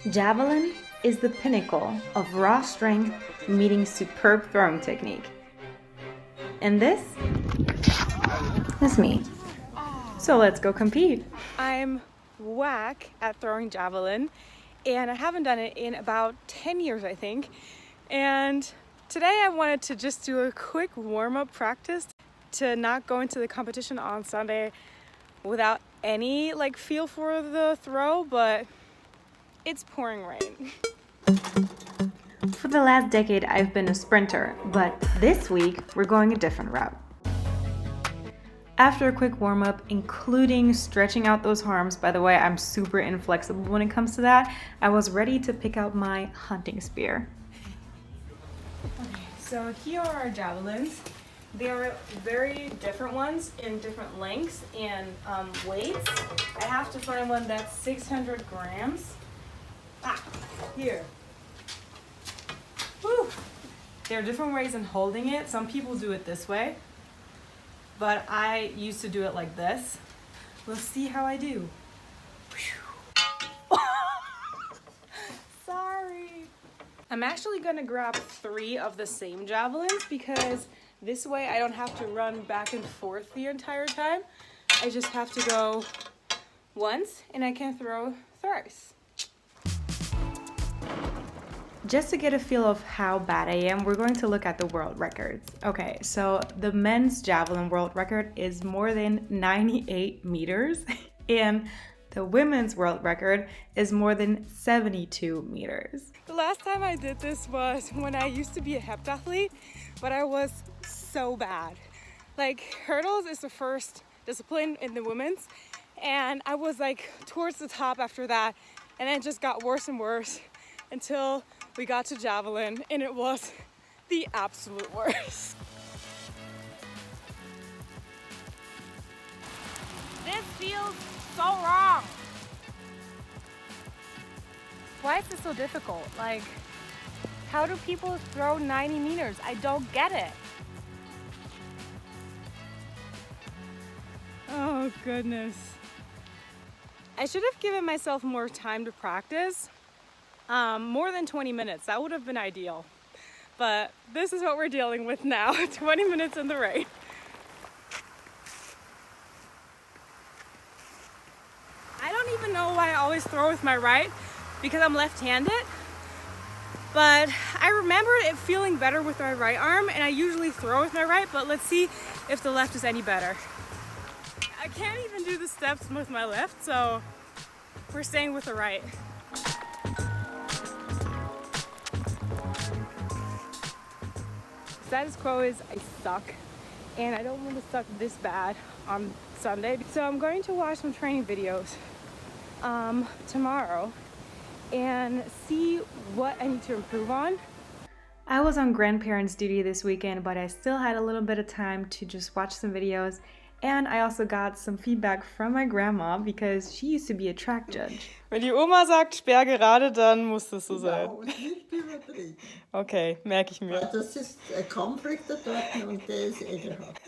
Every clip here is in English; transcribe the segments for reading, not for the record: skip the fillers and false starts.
Javelin is the pinnacle of raw strength meeting superb throwing technique. And this is me. So let's go compete. I'm whack at throwing javelin, and I haven't done it in about 10 years, I think. And today I wanted to just do a quick warm-up practice to not go into the competition on Sunday without any feel for the throw, but it's pouring rain. For the last decade, I've been a sprinter, but this week we're going a different route. After a quick warm-up, including stretching out those arms, by the way, I'm super inflexible when it comes to that, I was ready to pick out my hunting spear. Okay, so here are our javelins. They are very different ones in different lengths and weights. I have to find one that's 600 grams. Here. Woo. There are different ways in holding it. Some people do it this way, but I used to do it like this. We'll see how I do. Sorry. I'm actually gonna grab 3 of the same javelins because this way I don't have to run back and forth the entire time. I just have to go once and I can throw thrice. Just to get a feel of how bad I am, we're going to look at the world records. Okay, so the men's javelin world record is more than 98 meters, and the women's world record is more than 72 meters. The last time I did this was when I used to be a heptathlete, but I was so bad. Hurdles is the first discipline in the women's, and I was towards the top after that, and then it just got worse and worse until we got to javelin, and it was the absolute worst. This feels so wrong. Why is this so difficult? How do people throw 90 meters? I don't get it. Oh goodness. I should have given myself more time to practice. More than 20 minutes, that would have been ideal. But this is what we're dealing with now, 20 minutes in the rain. I don't even know why I always throw with my right, because I'm left-handed. But I remember it feeling better with my right arm, and I usually throw with my right, but let's see if the left is any better. I can't even do the steps with my left, so we're staying with the right. Status quo is I suck, and I don't want to suck this bad on Sunday. So I'm going to watch some training videos tomorrow and see what I need to improve on. I was on grandparents' duty this weekend, but I still had a little bit of time to just watch some videos. And I also got some feedback from my grandma because she used to be a track judge. Wenn die Oma sagt, sperr gerade, dann muss das so sein. Ja, und nicht übertrieben. Okay, merke ich mir. Das ist ein Kampfrichter dort und der ist ekelhaft.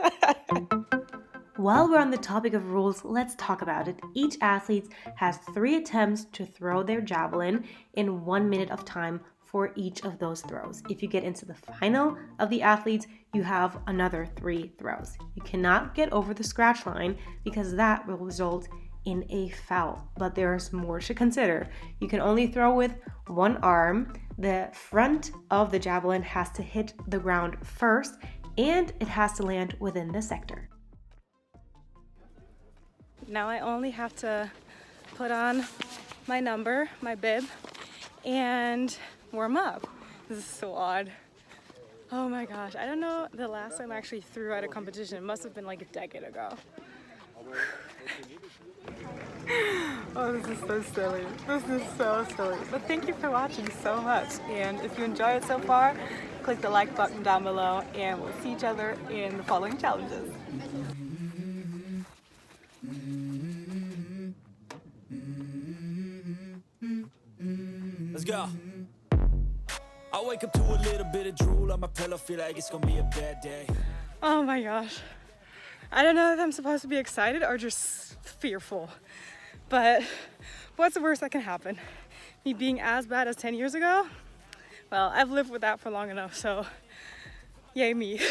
While we're on the topic of rules, let's talk about it. Each athlete has 3 attempts to throw their javelin in 1 minute of time for each of those throws. If you get into the final of the athletes, you have another 3 throws. You cannot get over the scratch line because that will result in a foul. But there's more to consider. You can only throw with one arm. The front of the javelin has to hit the ground first, and it has to land within the sector. Now I only have to put on my number, my bib, and warm up. This is so odd. Oh my gosh, I don't know the last time I actually threw at a competition. It must have been a decade ago. Oh, this is so silly. This is so silly. But thank you for watching so much. And if you enjoyed it so far, click the like button down below, and we'll see each other in the following challenges. Let's go. I wake up to a little bit of drool on my pillow, feel like it's gonna be a bad day. Oh my gosh. I don't know if I'm supposed to be excited or just fearful. But what's the worst that can happen? me being as bad as 10 years ago, well, I've lived with that for long enough, so yay me.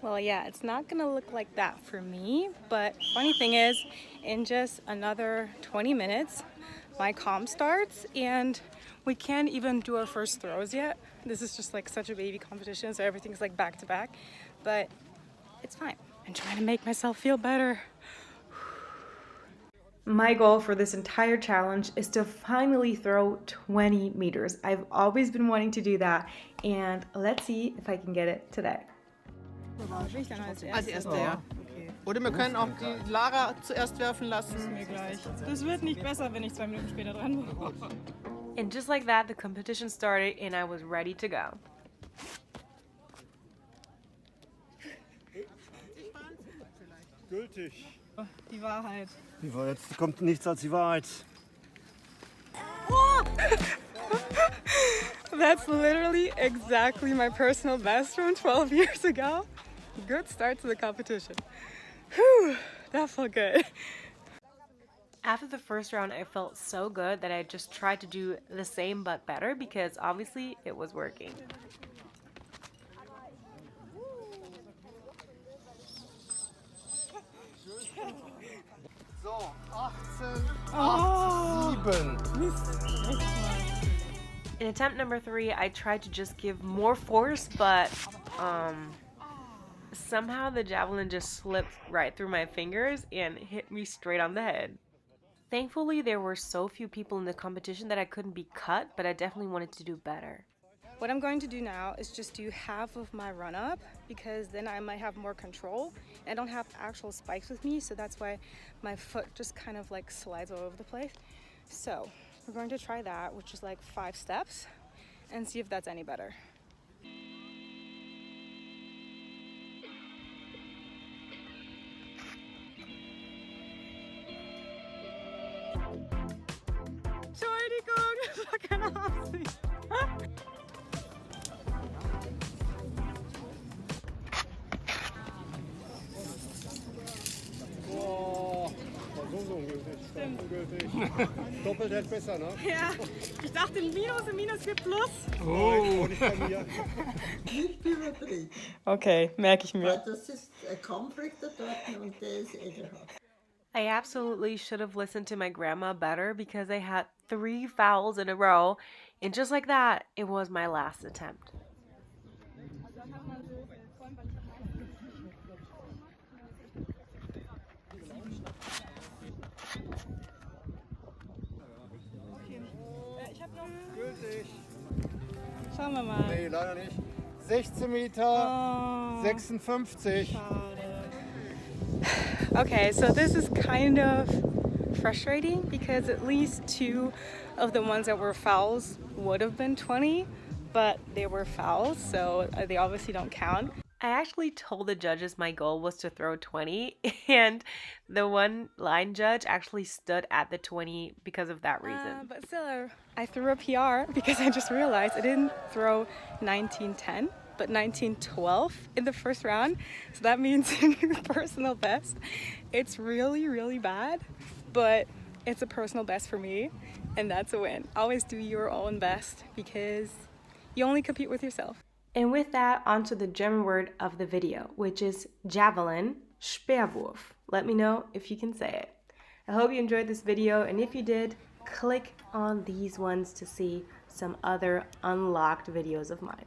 Well, yeah, it's not gonna look like that for me, but funny thing is, in just another 20 minutes, my comp starts and we can't even do our first throws yet. This is just like such a baby competition, so everything's like back to back, but it's fine. I'm trying to make myself feel better. My goal for this entire challenge is to finally throw 20 meters. I've always been wanting to do that, and let's see if I can get it today. Als erste, ja. Oder wir können auch die Lara zuerst werfen lassen. Mir gleich. Das wird nicht besser, wenn ich 2 Minuten später dran bin. And just like that, the competition started and I was ready to go. Gültig. Die Wahrheit. Jetzt kommt nichts als die Wahrheit. That's literally exactly my personal best from 12 years ago. Good start to the competition. Whew, that felt good. After the first round, I felt so good that I just tried to do the same but better because obviously it was working. So, 18, 7. In attempt number 3, I tried to just give more force, but somehow the javelin just slipped right through my fingers and hit me straight on the head. Thankfully, there were so few people in the competition that I couldn't be cut, but I definitely wanted to do better. What I'm going to do now is just do half of my run up because then I might have more control. I don't have actual spikes with me, so that's why my foot just kind of like slides all over the place. So we're going to try that, which is like 5 steps, and see if that's any better. Entschuldigung, das war keine Absicht. So ungültig. Stimmt. Ungültig. Doppelt hätte besser, ne? Ja, ich dachte Minus gibt Plus. Oh. Nicht bei mir. Nicht übertrieben. Okay, merke ich mir. Weil das ist ein Kampfrichter dort und der ist ekelhaft. I absolutely should have listened to my grandma better because I had 3 fouls in a row, and just like that, it was my last attempt. Gültig. Schauen wir mal. Nee, leider nicht. 16 Meter, 56. Okay, so this is kind of frustrating because at least 2 of the ones that were fouls would have been 20, but they were fouls, so they obviously don't count. I actually told the judges my goal was to throw 20, and the one line judge actually stood at the 20 because of that reason. But still, I threw a PR because I just realized I didn't throw 1910, but 1912 in the first round. So that means personal best. It's really, really bad, but it's a personal best for me, and that's a win. Always do your own best because you only compete with yourself. And with that, onto the German word of the video, which is javelin, Speerwurf. Let me know if you can say it. I hope you enjoyed this video, and if you did, click on these ones to see some other unlocked videos of mine.